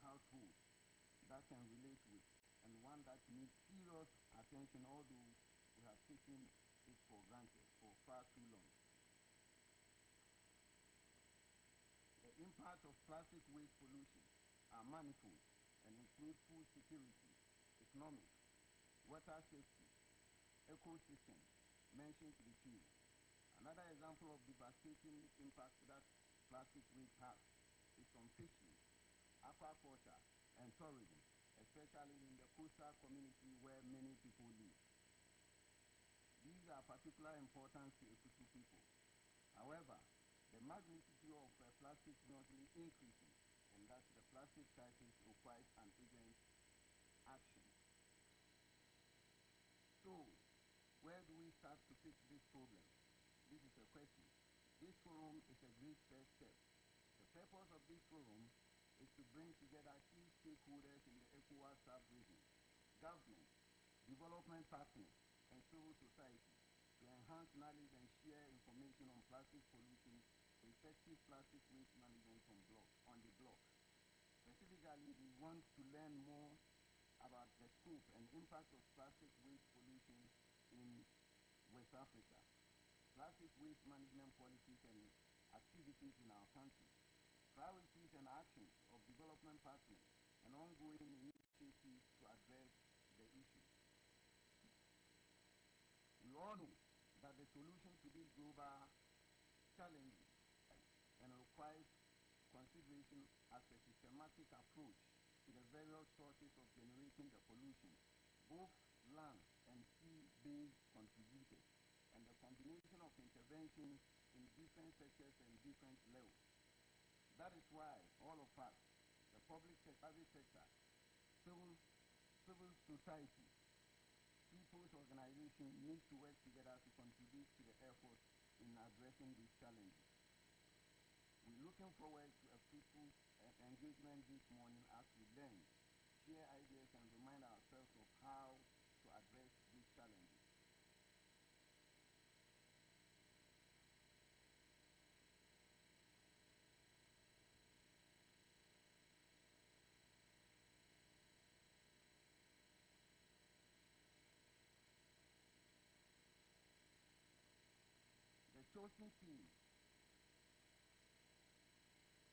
household that can relate with, and one that needs serious attention, although we have taken it for granted for far too long. The impact of plastic waste pollution are manifold and include food security, economic, water safety, ecosystem, mentioned to the few. Another example of devastating impact that plastic waste has is on fisheries, aquaculture, and tourism, especially in the coastal community where many people live. These are particular importance to Ekutu people. However, the magnitude of plastic is not really increasing, and that the plastic crisis requires an urgent action. So, where do we start to fix this problem? This is a question. This forum is a great first step. The purpose of this forum is to bring together key stakeholders in the ECOWAS sub-region, government, development partners, and civil society to enhance knowledge and share information on plastic pollution, effective plastic waste management on the block. Specifically, we want to learn more about the scope and impact of plastic waste pollution in West Africa, plastic waste management policies and activities in our country, priorities and actions of development partners, and ongoing initiatives to address the issue. We all know that the solution to these global challenges and requires consideration as a systematic approach to the various sources of generating the pollution, both land and sea-based contributors, and the combination of interventions in different sectors and different levels. That is why all of us, the public sector, private sector, civil society, people's organization need to work together to contribute to the effort in addressing these challenges. We're looking forward to a fruitful engagement this morning as we learn, share ideas, and remind ourselves of how to address these challenges. The chosen theme,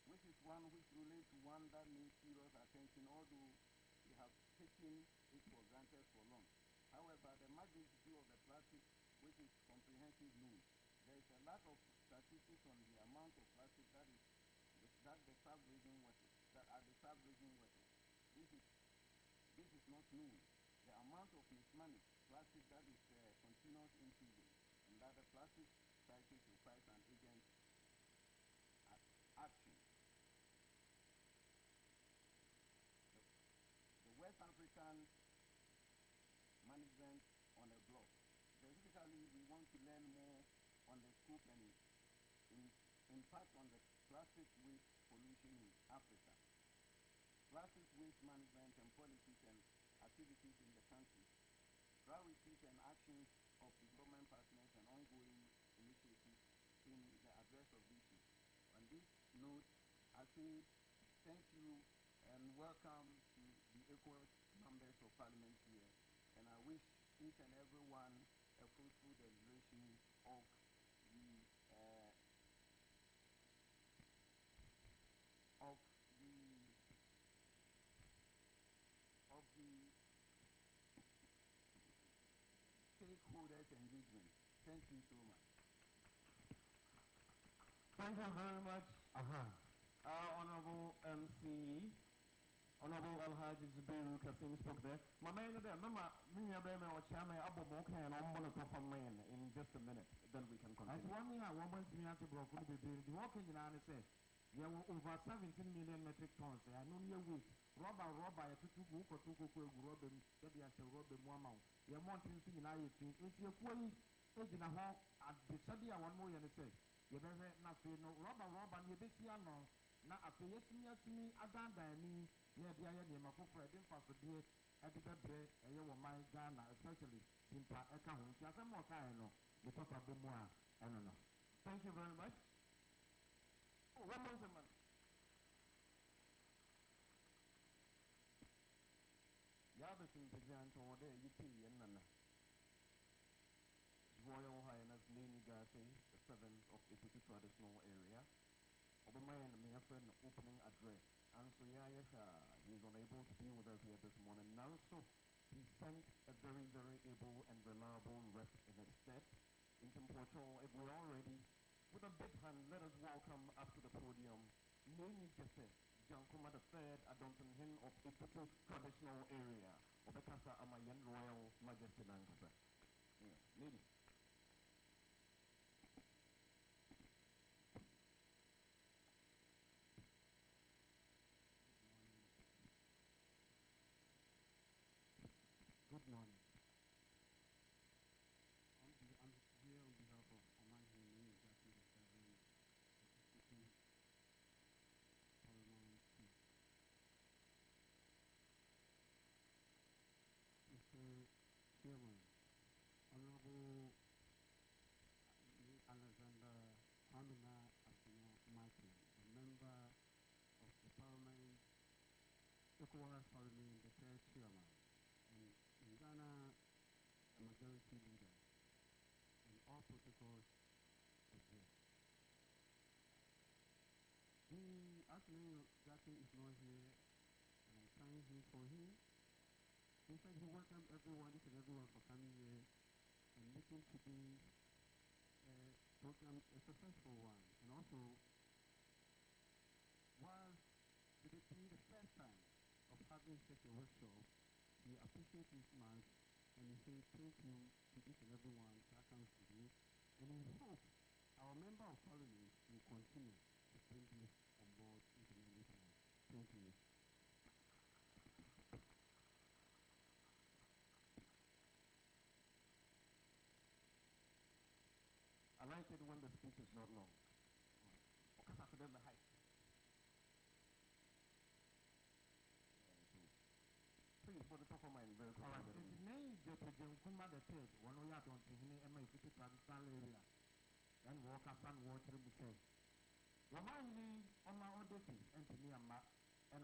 which is one which relates to one that needs serious attention, although we have taken it for granted for long. However, the magnitude of the plastic, which is comprehensive news, there is a lot of statistics on the amount of plastic that the sub-region waters, that are the sub-region waters. This is not known. The amount of mismanaged plastic that is continuous increasing, and that the plastic crisis requires an urgent action. The West African management on a block. Specifically, we want to learn more on the scope and impact on the plastic waste pollution in Africa, plastic waste management and policies and activities in the country, priorities and actions of development partners, and ongoing initiatives in the address of issues. On this note, I say thank you and welcome to the ECOWAS members of Parliament here, and I wish each and every one a fruitful deliberation of the stakeholders engagement. Thank you so much. Thank you very much, Honorable MC, Honorable Alhaji Zubiru Kasim spoke there. My man there, Mama, or Chairman Abu Moka and I'm in just a minute, then we can continue. As one year, I want to answer Broken to be walking in and says, there were over 17 million metric tons. I know your week. Robber, a two book or two cocoa, Robin, Debbie, and Robin Wamau. You're mounting in IET. It's your way, agent a hawk at the Sadia 1 million. Say, you better not feel no robber, and you this year no. Now, after yes, me, I don't die me, near the idea of my friend, for the day, at the bed, and you were my Ghana, especially in account. Just a more kind of because of the more. I don't know. Thank you very much. Oh, one more man. Royal Highness Nini Gate, the 7th of Ikutu Traditional Area, Obermayan Miafren opening address. And so he's unable to be with us here this morning. Now, so he sent a very, very able and reliable rep in his stead. In Portugal, if we're all ready, with a big hand, let us welcome up to the podium Nini Gate, Jankuma III, Adonton Hin of Ikutu Traditional Area, Obekasa Amayan Royal Majesty Nankasa. Nini. Good morning. I'm here on behalf of Oman Hini Jati the 7th Institute Parliament Chief. Mr. Chairman, Honorable Alexander Kwamina Asino Martin, a member of the Parliament, ECOWAS Parliament, the third chairman, and in Ghana, a majority leader, and all protocols observed. Actually, Jackie is not here, and I thank him for him. He said he welcomed everyone, each and everyone for coming here and making today's program a successful one. And also, while today being the first time of having such a workshop, he appreciates this much, and he says thank you to each and everyone that comes today. And he hopes our member of parliament will continue to bring this on board into many times. Thank you. I like it when the speech is not long. Please, for the top of mind, very quickly. Alright, the name is Jankuma the third, one of your don't think Emma is a traditional area. And walk up and water the say. Wamani on my own duty, and to me and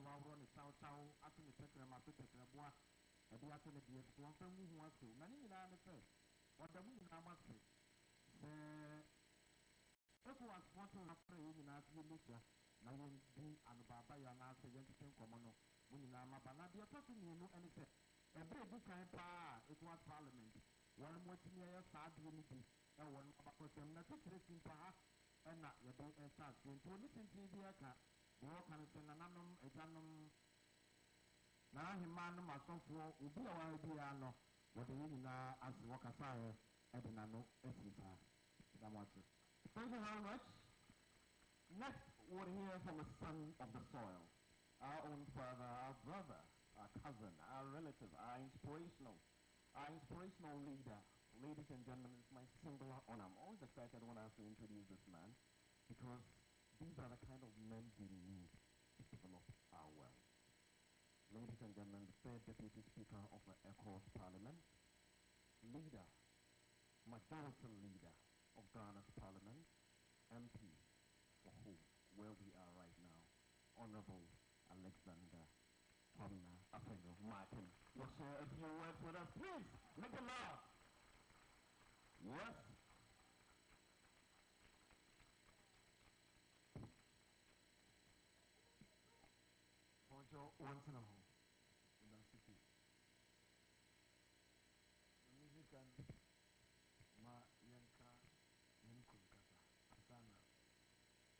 while running chow chow, after the second of my particular bois, and the after the year, one from who wants to. Many in our say, what the woman I must say. ECOWAS want to have in our militia, now you and Baba and answer Yankin Common. When you are Mabana, the person you know, and said, a very good kind of ECOWAS Parliament. One more near sad unity, and one about them, not interesting perhaps, and not your day and start to listen to the account. The work and send an annum, a janum. Now, him man, my son, will be a idea, no, what the union as Wakasaya, and the nano, Esita. Thank you very much. Next, we'll hear from a son of the soil. Our own father, our brother, our cousin, our relative, our inspirational leader. Ladies and gentlemen, it's my singular honor. I'm always excited when I have to introduce this man because these are the kind of men we need to develop our world. Ladies and gentlemen, the third Deputy Speaker of the ECOWAS Parliament, leader, majority leader of Ghana's Parliament, MP for whom, where we are right now, Honorable Alexander Kwamina Asino Martin. Will share a few words with us, please. Make it loud. Yes. Bonjour, once in a home. In the city. The music and ma yanka yankun kasa asana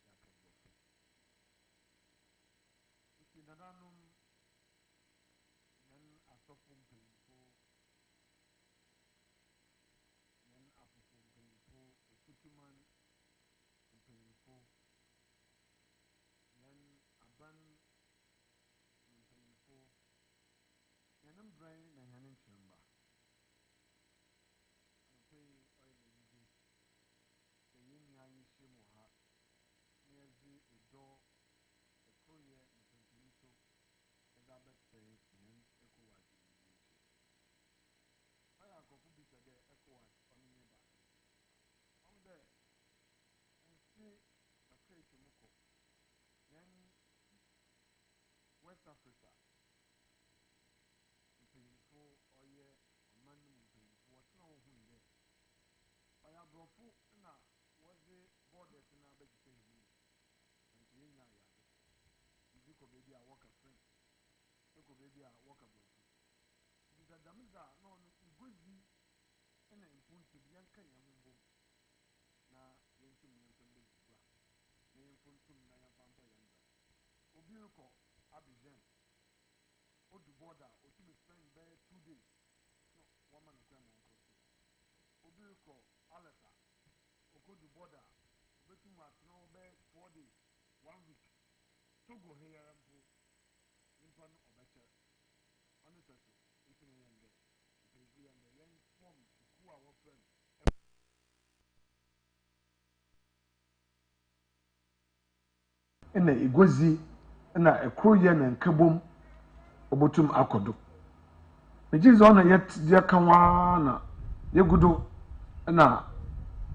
yakaboko. Iti nadanum yan asofum pimpo yan apufum pimpo ekutuman pimpo yan aban pimpo yanum brain na yanin chimba. Pay oil lady. The yin yang shimuha. Near the door, a courier, and Pentinito, as Albert said, and ECOWAS in the nation. I have got to be there, ECOWAS on me back. On there, and see a crate to Moko. Then West Africa, Pentinito, Abrofo na was the borders in our vegetarian. And you know, you could maybe a walk a friend. You could maybe a walk a Abrofo. Because the Damiza, no, you go see and then put to the young Kenya. Now, you can be from the black. You can put to Naya Pampa Yanda. Obiuko, Abuja. Or the border, or to be spent there 2 days. No, woman of them on cost. Obiuko, Alata. Go to border, but too much no bed 4 days, 1 week. So go here and go in front of better. Honestly, it's in the end. It is the end. Then form who are our friends. Na igozi na ekroye na nkabom obotum akodo mejizo na ye kanwa na yegudo na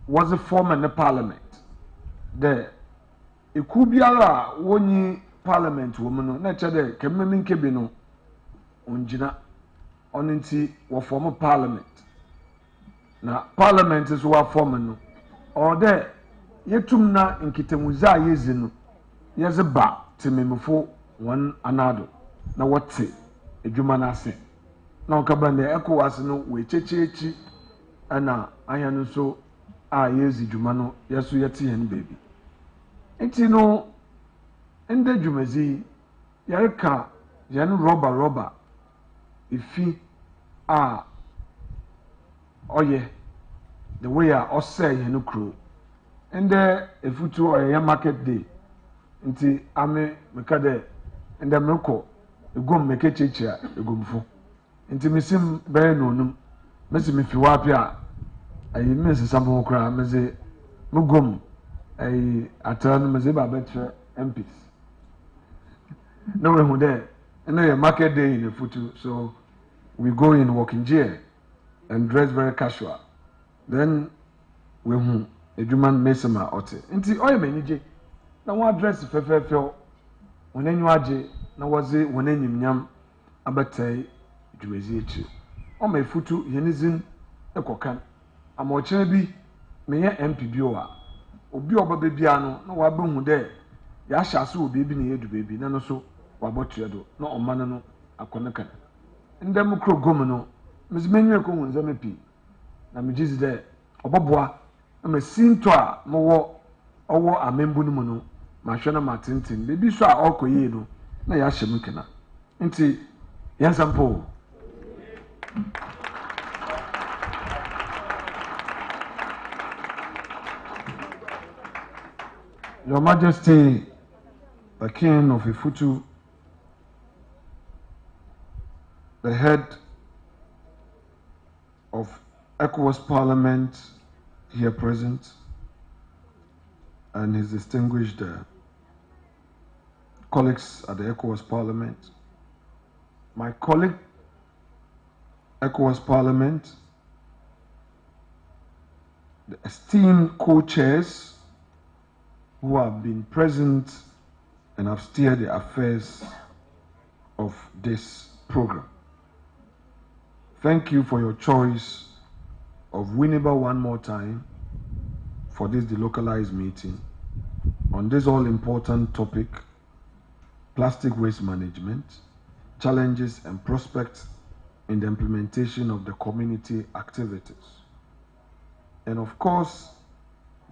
was a former in the parliament the ekubiara wonyi parliament wo no na che de kememi nkebi no onjina onenti wo former parliament na parliament is wa former no or de yetum na nkitemuza yezi no yezeba tememfo won anado na wote edwuma na ase na okaba na ECOWAS no we chechechi ana anya no so a yezi dwuma no yeso yete hen baby enti no ende dwumazi yareka yan roba ifi a oye the way a osay hen kro ende efutu oye market day nti ame mekade ende meko egom mekechechia egomfo nti misim be no num mesi mifi wapi a ayi mesi sabo kra mezi mugom ayi atano mezi ba betre MPs no we hu there and a market day in the futu so we go in walking gear and dress very casual then we hu edwuman mesema ote nti oye menije na wa dress fefefe wonanyu age na woze wonanyim nyam abatai dwumezi echi o ma futu yenizin ekokan ama ochena bi meye MP bi o a obi oba bia no na wa behu de ya hyase obi bi na yedu bebi na no so wa botua do na omane no akonekan ndem kro gom no mezmenwe ko hunza mepi na mejizi de oboboa na masinto a mowo owo amembu no mu no mahwe na matintin bebi so a okoyi no na ya hyem kena nti yansampo Your Majesty, the King of Ifutu, the head of ECOWAS Parliament here present, and his distinguished colleagues at the ECOWAS Parliament, my colleague, ECOWAS Parliament, the esteemed co-chairs who have been present and have steered the affairs of this program. Thank you for your choice of Winneba one more time for this delocalized meeting on this all-important topic, plastic waste management, challenges and prospects in the implementation of the community activities. And of course,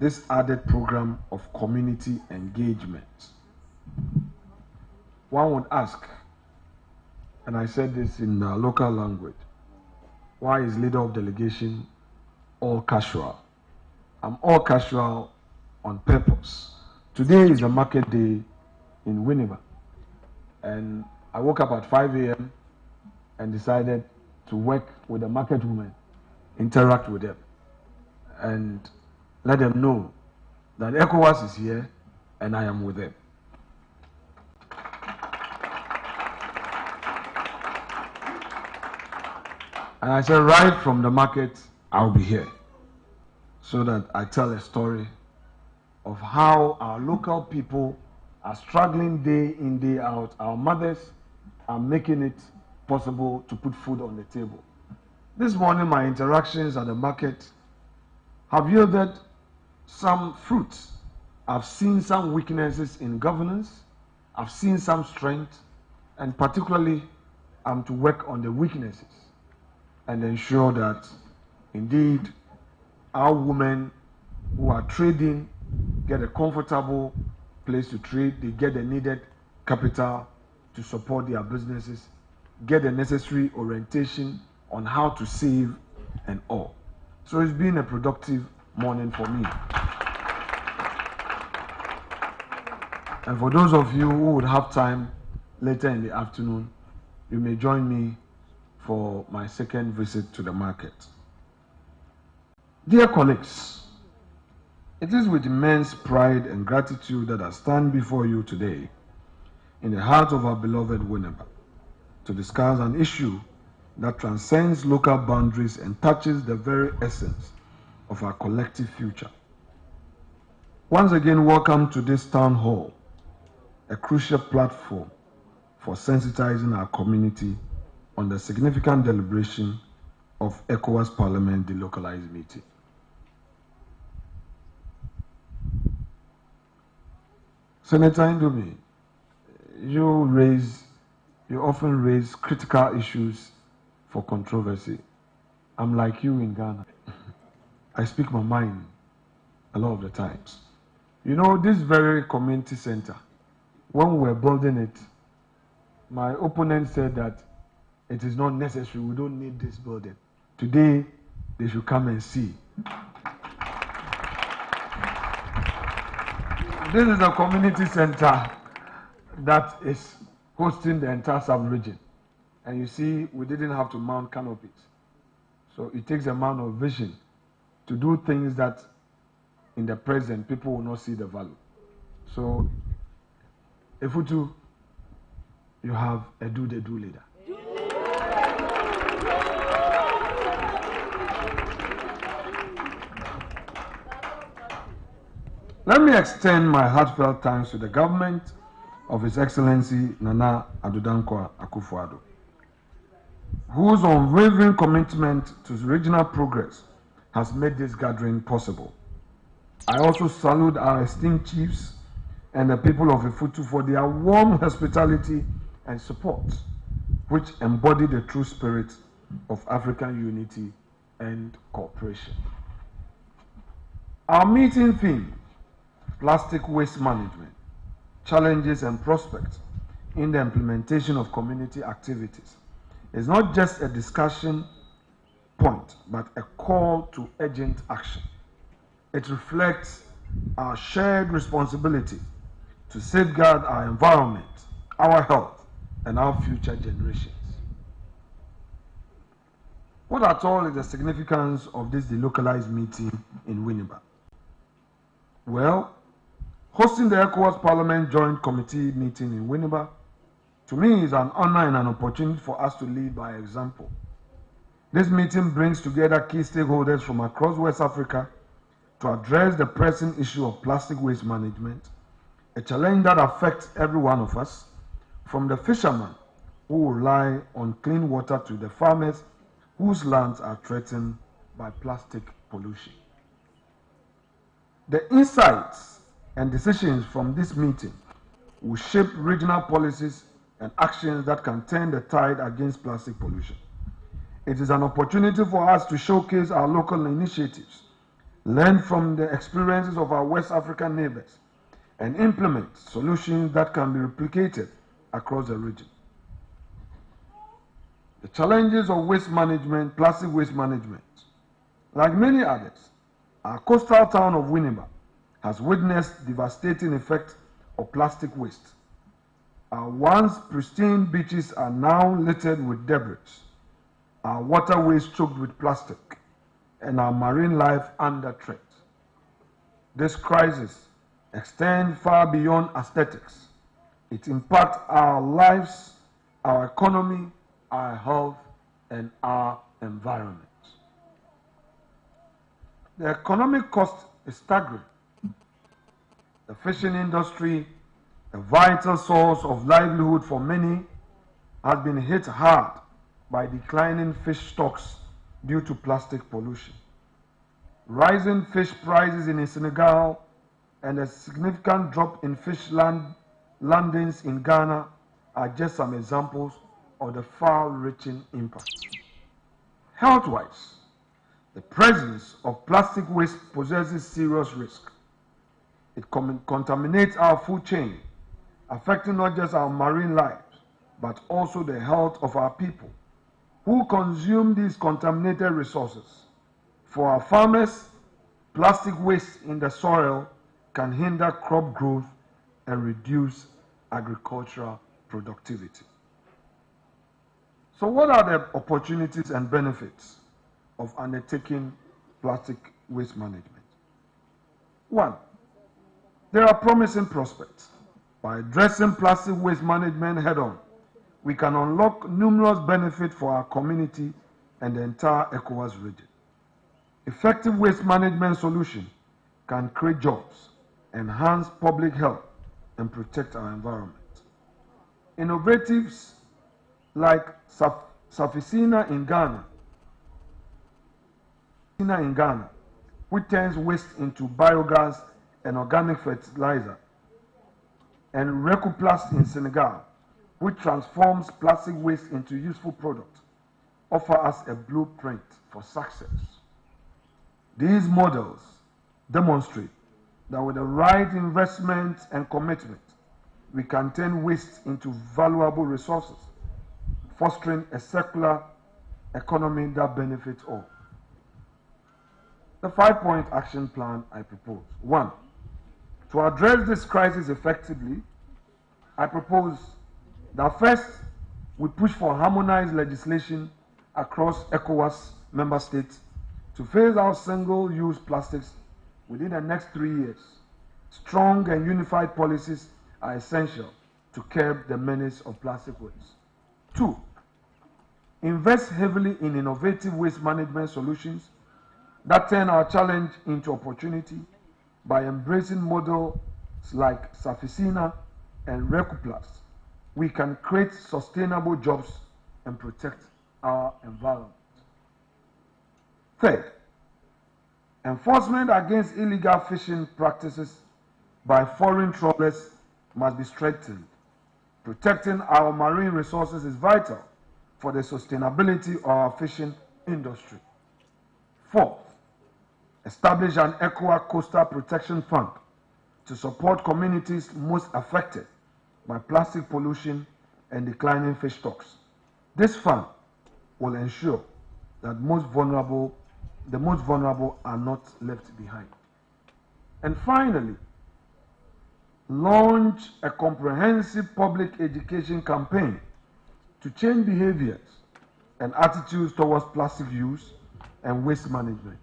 this added program of community engagement. One would ask, and I said this in local language, why is leader of delegation all casual? I'm all casual on purpose. Today is a market day in Winneba, and I woke up at 5 a.m. and decided to work with the market women, interact with them, and let them know that ECOWAS is here and I am with them. And I said, right from the market, I'll be here so that I tell a story of how our local people are struggling day in, day out. Our mothers are making it possible to put food on the table. This morning, my interactions at the market have yielded some fruits. I've seen some weaknesses in governance. I've seen some strength, and particularly I'm to work on the weaknesses and ensure that indeed our women who are trading get a comfortable place to trade, they get the needed capital to support their businesses, get the necessary orientation on how to save and all. So it's been a productive morning for me. And for those of you who would have time later in the afternoon, you may join me for my second visit to the market. Dear colleagues, it is with immense pride and gratitude that I stand before you today in the heart of our beloved Winneba to discuss an issue that transcends local boundaries and touches the very essence of our collective future. Once again, welcome to this town hall, a crucial platform for sensitizing our community on the significant deliberation of ECOWAS Parliament delocalized meeting. Senator Indomi, you often raise critical issues for controversy. I'm like you in Ghana. I speak my mind a lot of the times. You know, this very community center, when we were building it, my opponent said that it is not necessary, we don't need this building. Today, they should come and see. This is a community center that is hosting the entire sub-region. And you see, we didn't have to mount canopies. So it takes a man of vision to do things that in the present people will not see the value. So, Efutu, you have a do leader. Let me extend my heartfelt thanks to the government of His Excellency Nana Addo Dankwa Akufo-Addo, whose unwavering commitment to regional progress has made this gathering possible. I also salute our esteemed chiefs and the people of Efutu for their warm hospitality and support, which embody the true spirit of African unity and cooperation. Our meeting theme, plastic waste management, challenges and prospects in the implementation of community activities, is not just a discussion point, but a call to urgent action. It reflects our shared responsibility to safeguard our environment, our health, and our future generations. What at all is the significance of this delocalized meeting in Winneba? Well, hosting the ECOWAS Parliament Joint Committee meeting in Winneba, to me, is an honor and an opportunity for us to lead by example. This meeting brings together key stakeholders from across West Africa to address the pressing issue of plastic waste management, a challenge that affects every one of us, from the fishermen who rely on clean water to the farmers whose lands are threatened by plastic pollution. The insights and decisions from this meeting will shape regional policies and actions that can turn the tide against plastic pollution. It is an opportunity for us to showcase our local initiatives, learn from the experiences of our West African neighbors, and implement solutions that can be replicated across the region. The challenges of waste management, plastic waste management, like many others, our coastal town of Winneba has witnessed devastating effects of plastic waste. Our once pristine beaches are now littered with debris, our waterways choked with plastic, and our marine life under threat. This crisis extends far beyond aesthetics. It impacts our lives, our economy, our health, and our environment. The economic cost is staggering. The fishing industry, a vital source of livelihood for many, has been hit hard by declining fish stocks due to plastic pollution. Rising fish prices in Senegal and a significant drop in fish landings in Ghana are just some examples of the far-reaching impact. Health-wise, the presence of plastic waste poses serious risk. It contaminates our food chain, affecting not just our marine lives, but also the health of our people who consume these contaminated resources. For our farmers, plastic waste in the soil can hinder crop growth and reduce agricultural productivity. So what are the opportunities and benefits of undertaking plastic waste management? 1. There are promising prospects. By addressing plastic waste management head-on, we can unlock numerous benefits for our community and the entire ECOWAS region. Effective waste management solutions can create jobs, enhance public health, and protect our environment. Innovatives like Safisina in Ghana, which turns waste into biogas and organic fertilizer, and Recoplast in Senegal, which transforms plastic waste into useful products, offer us a blueprint for success. These models demonstrate that with the right investment and commitment, we can turn waste into valuable resources, fostering a circular economy that benefits all. The 5-point action plan I propose. 1. To address this crisis effectively, I propose that first, we push for harmonized legislation across ECOWAS member states to phase out single-use plastics within the next 3 years. Strong and unified policies are essential to curb the menace of plastic waste. 2. Invest heavily in innovative waste management solutions that turn our challenge into opportunity by embracing models like Safisina and Recoplast. We can create sustainable jobs and protect our environment. Third, enforcement against illegal fishing practices by foreign trawlers must be strengthened. Protecting our marine resources is vital for the sustainability of our fishing industry. Fourth, establish an ECOWAS Coastal Protection Fund to support communities most affected by plastic pollution and declining fish stocks. This fund will ensure that the most vulnerable are not left behind. And finally, launch a comprehensive public education campaign to change behaviors and attitudes towards plastic use and waste management.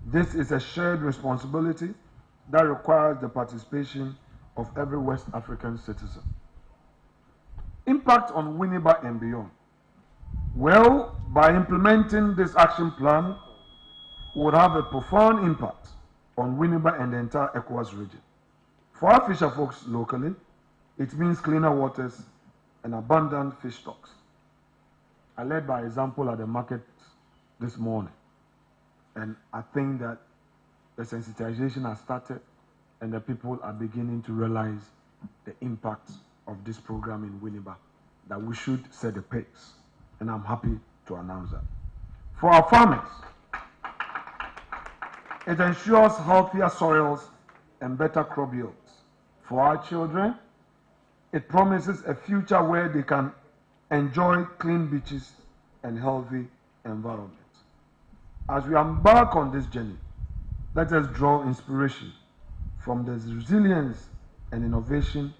This is a shared responsibility that requires the participation of every West African citizen. Impact on Winneba and beyond. Well, by implementing this action plan, we would have a profound impact on Winneba and the entire ECOWAS region. For our fisher folks locally, it means cleaner waters and abundant fish stocks. I led by example at the market this morning, and I think that the sensitization has started and the people are beginning to realize the impact of this program in Winneba, that we should set the pace, and I'm happy to announce that. For our farmers, it ensures healthier soils and better crop yields. For our children, it promises a future where they can enjoy clean beaches and healthy environments. As we embark on this journey, let us draw inspiration from the resilience and innovation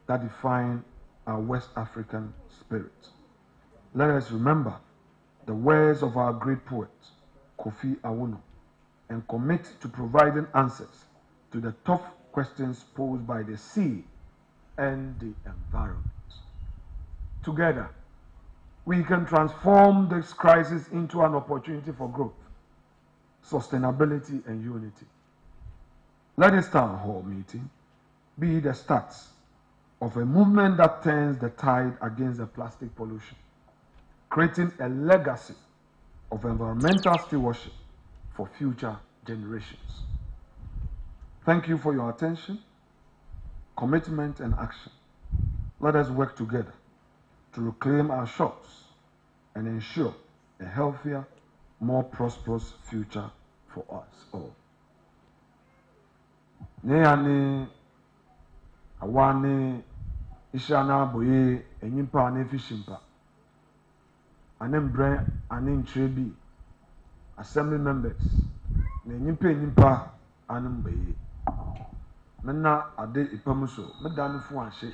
that define our West African spirit. Let us remember the words of our great poet, Kofi Awuno, and commit to providing answers to the tough questions posed by the sea and the environment. Together, we can transform this crisis into an opportunity for growth, sustainability, and unity. Let this town hall meeting be the start of a movement that turns the tide against the plastic pollution, creating a legacy of environmental stewardship for future generations. Thank you for your attention, commitment, and action. Let us work together to reclaim our shops and ensure a healthier, more prosperous future for us all. Neyane awane ishana boye enyimpa ane fishimpa ane mbre ane ntrebi assembly members na enyimpa ane mbaye menna ade ipamuso medanu fu ahye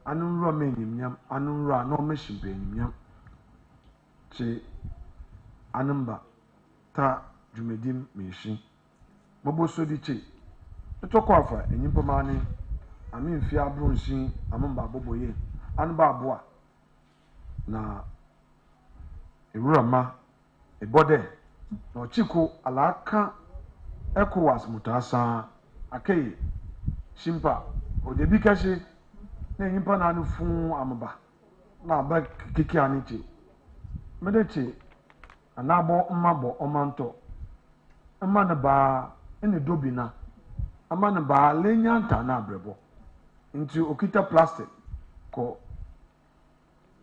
anu nro menyimnyam anu nro ano mehimpa enyimnyam che anamba ta dwumedim mehin moboso di che etoko afa enyimpa mane amemfia bronsin amamba aboboye anba aboa na ewurama ebode na ochiko alaka ECOWAS mutasa akei shimpa odebi kashi na enyimpa na anu fun amaba na ba kiki aniche medeche anabo mmabo omanto amana ba ene dobina amana ba lenya nta na abrebo nti okita plastic ko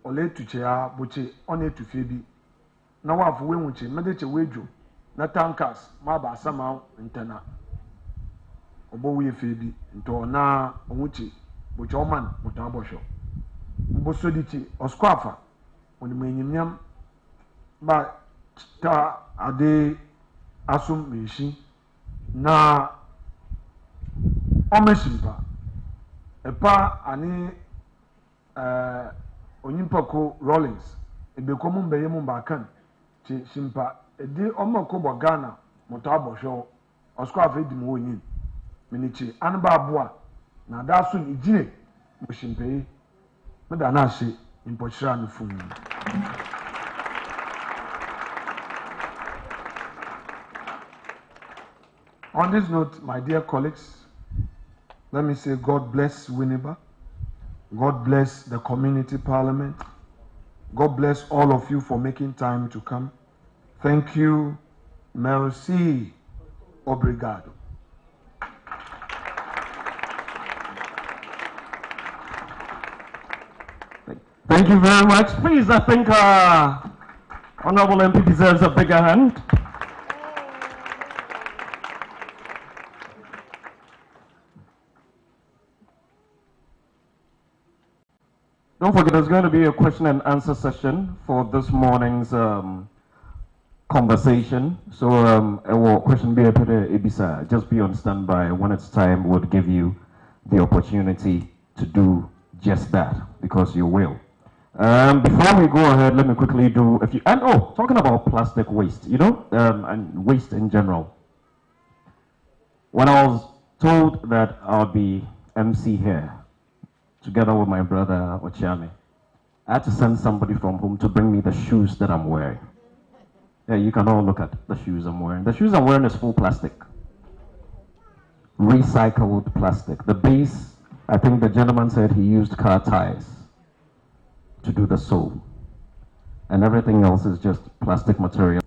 ole tuche ya boche ona etufie bi na wafu wenwuche medeche wejo na tankers ma ba asama ntana obo we fe bi nto na onwuche boche oman mutabosho mboso dichi oskwafa oni menyimnyam ba ta ade asum meshi na omeshimpa epa ani onyimpako Rollins ebekomu mbeye mu bakan chi shimpa edi omako bogana mutabosho oskwafa edimu wonyin minichi anba aboa na daso ijire mushimpe meda na ahye impochira no fun. On this note, my dear colleagues, let me say God bless Winneba. God bless the community parliament. God bless all of you for making time to come. Thank you. Merci. Obrigado. Thank you very much. Please, I think Honorable MP deserves a bigger hand. Don't forget, there's going to be a question and answer session for this morning's conversation. So, a question be a Ibisa. Just be on standby. When it's time, we'll give you the opportunity to do just that, because you will. Before we go ahead, let me quickly do a few. And talking about plastic waste, you know, and waste in general. When I was told that I'll be MC here, together with my brother Ochiame, I had to send somebody from home to bring me the shoes that I'm wearing. Yeah, you can all look at the shoes I'm wearing. The shoes I'm wearing is full plastic. Recycled plastic. The base, I think the gentleman said he used car tires to do the sole. And everything else is just plastic material.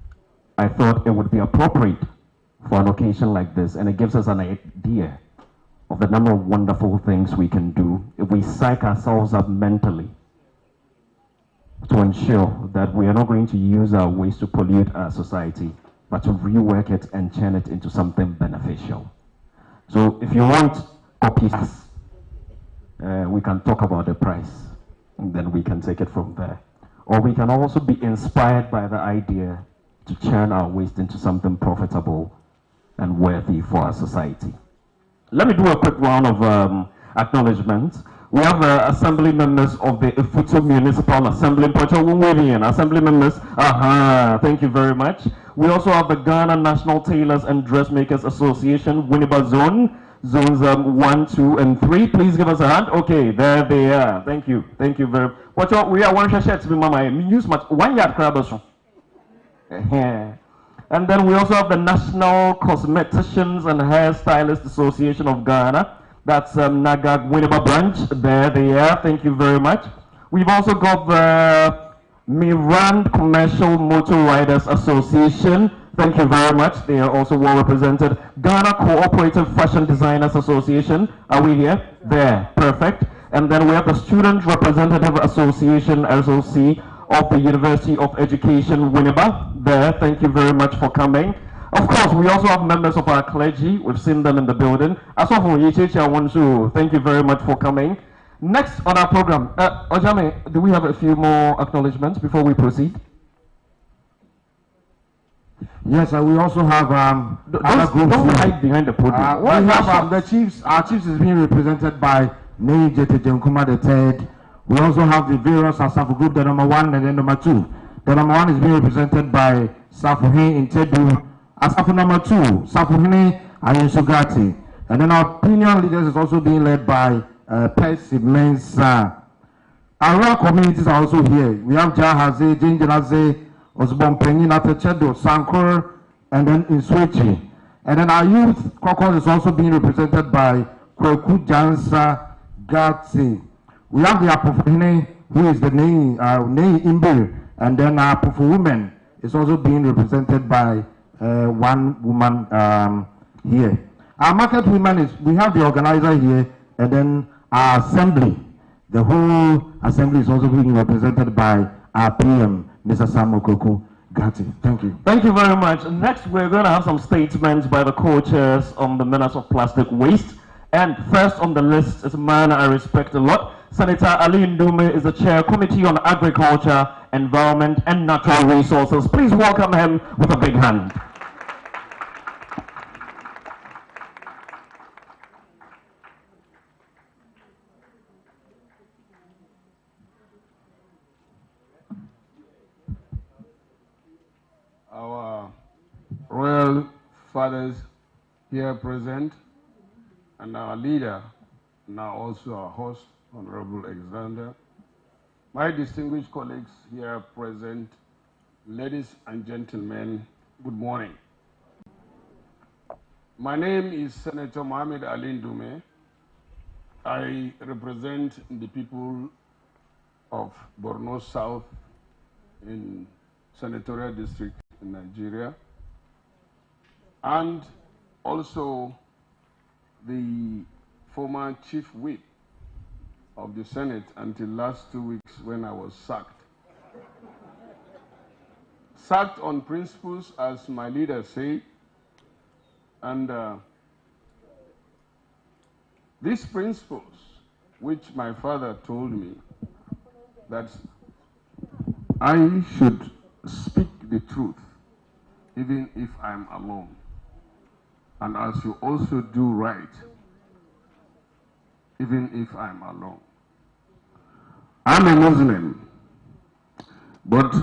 I thought it would be appropriate for an occasion like this, and it gives us an idea of the number of wonderful things we can do if we psych ourselves up mentally to ensure that we are not going to use our waste to pollute our society, but to rework it and turn it into something beneficial. So if you want copies, we can talk about the price, and then we can take it from there. Or we can also be inspired by the idea to turn our waste into something profitable and worthy for our society. Let me do a quick round of acknowledgements. We have assembly members of the Ifuto Municipal Assembly. Assembly members, thank you very much. We also have the Ghana National Tailors and Dressmakers Association, Winneba Zone, zones 1, 2, and 3. Please give us a hand. Okay, there they are. Thank you. Thank you very much. We are one shirts, mama. Use much 1 yard crab. And then we also have the National Cosmeticians and Hairstylists Association of Ghana. That's Nagag Winneba branch. There they are. Thank you very much. We've also got the Mirand Commercial Motor Riders Association. Thank you very much. They are also well represented. Ghana Cooperative Fashion Designers Association. Are we here? There. Perfect. And then we have the Student Representative Association, SOC, of the University of Education, Winneba. There. Thank you very much for coming. Of course, we also have members of our clergy. We've seen them in the building. As of I want to thank you very much for coming. Next on our program, Ojame, do we have a few more acknowledgements before we proceed? Yes, we also have don't hide behind the podium. We have the chiefs. Our chiefs is being represented by Nei Jete Jenkuma III. We also have the various Asafu group, the number 1 and the number 2. The number 1 is being represented by Safuhin in Tedu. Asafu number 2, Safuhin Ayensugati. And then our opinion leaders is also being led by Percy Mensah. Our rural communities are also here. We have Jahaze, Jinjanaze, Osbon Penny, Natachedo, Sankor, and then Inswechi. And then our youth caucus is also being represented by Kweku Jansa Gati. We have the Apofine, who is the Nei Imbe, and then our Apofu women is also being represented by one woman here. Our market women is, we have the organizer here, and then our assembly. The whole assembly is also being represented by our PM, Mr. Samuel Koku Gati. Thank you. Thank you very much. Next, we're going to have some statements by the co-chairs on the menace of plastic waste. And first on the list is a man I respect a lot. Senator Ali Ndume is the chair, Committee on Agriculture, Environment and Natural Resources. Please welcome him with a big hand. Our royal fathers here present, and our leader, now also our host, Honorable Alexander, my distinguished colleagues here present, ladies and gentlemen, good morning. My name is Senator Mohammed Ali Ndume. I represent the people of Borno South in Senatorial District in Nigeria, and also the former chief whip of the Senate until last 2 weeks when I was sacked. Sacked on principles, as my leader said, and these principles, which my father told me, that I should speak the truth even if I'm alone, and I should also do right even if I'm alone. I'm a Muslim, but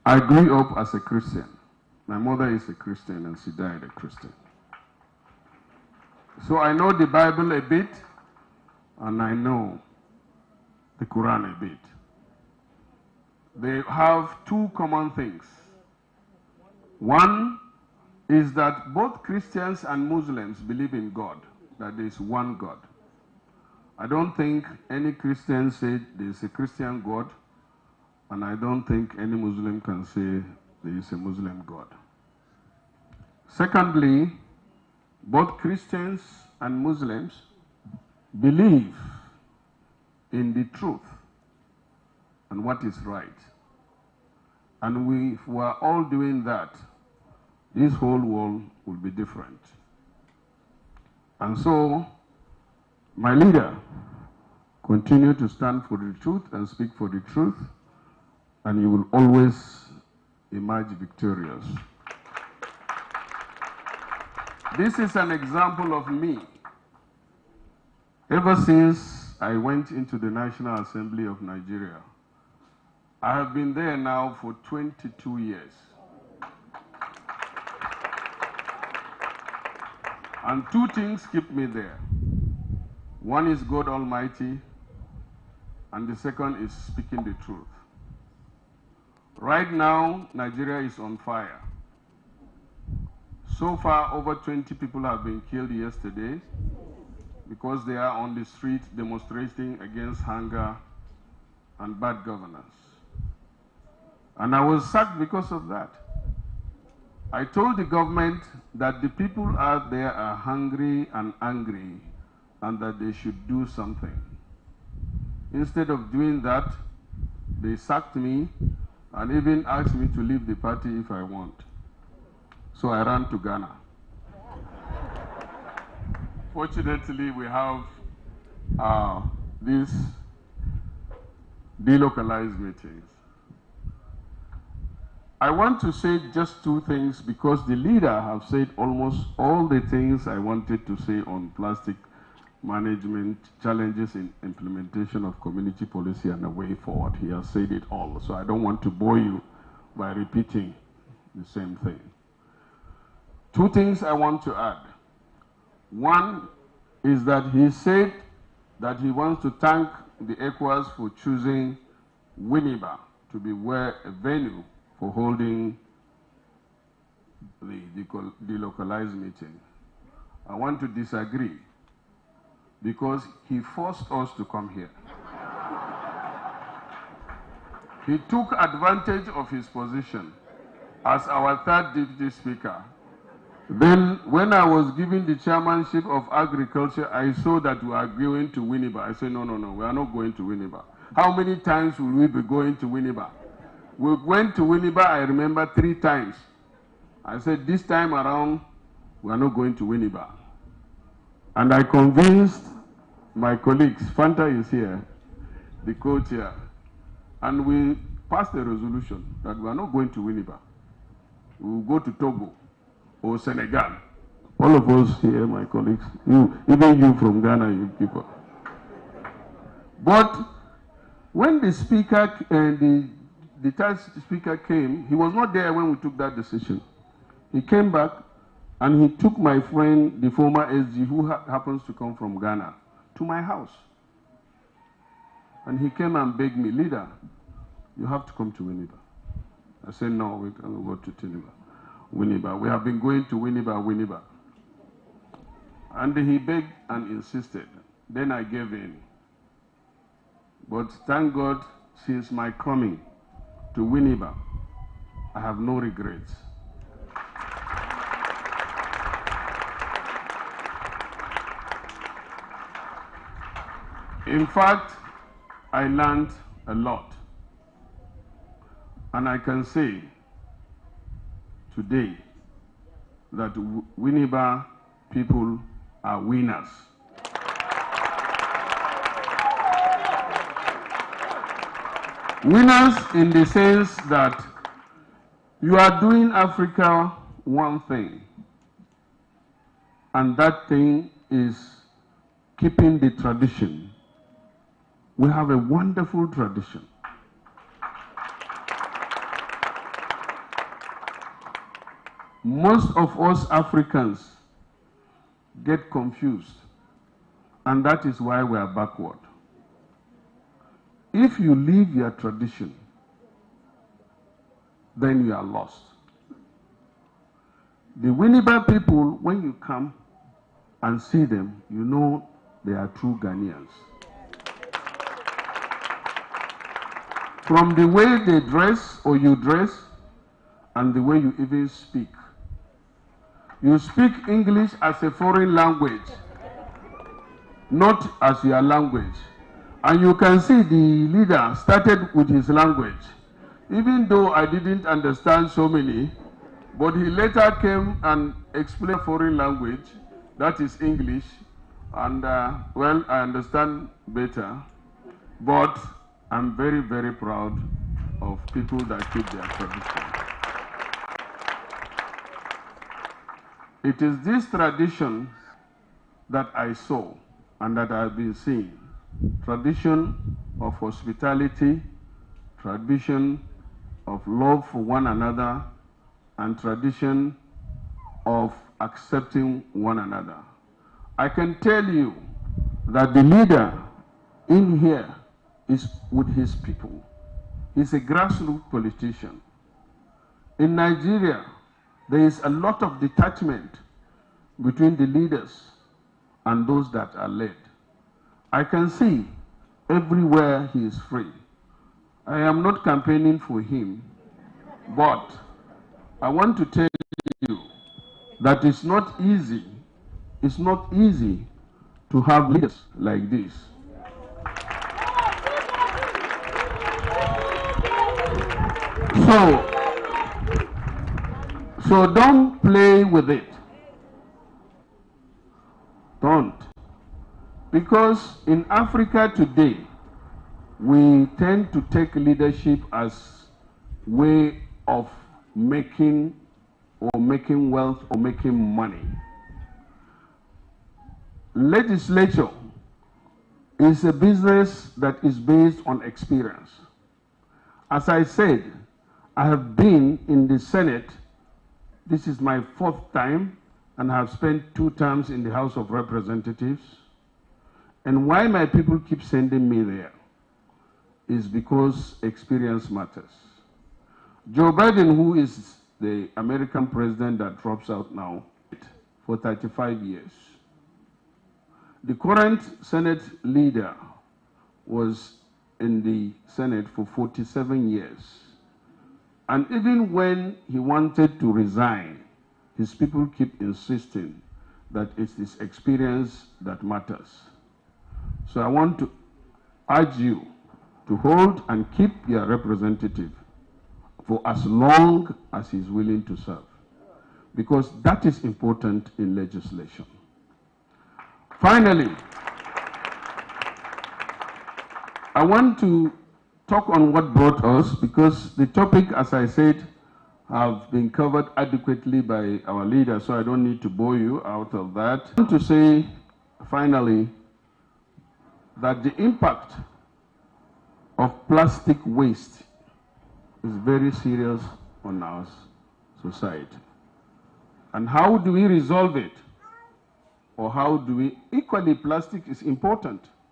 I grew up as a Christian. My mother is a Christian and she died a Christian. So I know the Bible a bit and I know the Quran a bit. They have two common things. One is that both Christians and Muslims believe in God, that there is one God. I don't think any Christian said there is a Christian God, and I don't think any Muslim can say there is a Muslim God. Secondly, both Christians and Muslims believe in the truth and what is right. And if we are all doing that, this whole world will be different. And so, my leader, continue to stand for the truth and speak for the truth, and you will always emerge victorious. This is an example of me. Ever since I went into the National Assembly of Nigeria, I have been there now for 22 years. And two things keep me there. One is God Almighty, and the second is speaking the truth. Right now, Nigeria is on fire. So far, over 20 people have been killed yesterday because they are on the street demonstrating against hunger and bad governance. And I was sacked because of that. I told the government that the people out there are hungry and angry and that they should do something. Instead of doing that, they sacked me and even asked me to leave the party if I want. So I ran to Ghana. Fortunately, we have these delocalized meetings. I want to say just two things because the leader have said almost all the things I wanted to say on plastic management, challenges in implementation of community policy and a way forward. He has said it all, so I don't want to bore you by repeating the same thing. Two things I want to add. One is that he said that he wants to thank the ECOWAS for choosing Winneba to be a venue for holding the delocalized meeting. I want to disagree because he forced us to come here. He took advantage of his position as our third deputy speaker. Then, when I was given the chairmanship of agriculture, I saw that we are going to Winneba. I said, no, we are not going to Winneba. How many times will we be going to Winneba? We went to Winneba, I remember 3 times. I said, this time around, we are not going to Winneba. And I convinced my colleagues, Fanta is here, the co-chair, and we passed a resolution that we are not going to Winneba. We will go to Togo or Senegal. All of us here, my colleagues, even you from Ghana, you people. But when the speaker, the third speaker came, he was not there when we took that decision. He came back and he took my friend, the former SG, who happens to come from Ghana, to my house. And he came and begged me, leader, you have to come to Winneba. I said, no, we can go to Winneba. We have been going to Winneba. And he begged and insisted. Then I gave in. But thank God, since my coming to Winneba, I have no regrets. In fact, I learned a lot. And I can say today that Winneba people are winners. Winners in the sense that you are doing Africa one thing, and that thing is keeping the tradition. We have a wonderful tradition. Most of us Africans get confused, and that is why we are backward. If you leave your tradition, then you are lost. The Winneba people, when you come and see them, you know they are true Ghanaians. From the way they dress or you dress, and the way you even speak. You speak English as a foreign language, not as your language. And you can see the leader started with his language. Even though I didn't understand so many, but he later came and explained foreign language, that is English, and well, I understand better. But I'm very, very proud of people that keep their tradition. It is this tradition that I saw and that I've been seeing. Tradition of hospitality, tradition of love for one another, and tradition of accepting one another. I can tell you that the leader in here is with his people. He's a grassroots politician. In Nigeria, there is a lot of detachment between the leaders and those that are led. I can see everywhere he is free. I am not campaigning for him, but I want to tell that it's not easy to have leaders like this. So don't play with it. Don't. Because in Africa today, we tend to take leadership as way of making wealth or making money. Legislature is a business that is based on experience. As I said, I have been in the Senate. This is my 4th time, and I have spent 2 terms in the House of Representatives. And why my people keep sending me there is because experience matters. Joe Biden, who is the American president that drops out now, for 35 years. The current Senate leader was in the Senate for 47 years. And even when he wanted to resign, his people keep insisting that it's his experience that matters. So I want to urge you to hold and keep your representative for as long as he's willing to serve, because that is important in legislation. Finally, I want to talk on what brought us, because the topic, as I said, have been covered adequately by our leader, so I don't need to bore you out of that. I want to say, finally, that the impact of plastic waste is very serious on our society. And how do we resolve it? Or how do we, equally, plastic is important.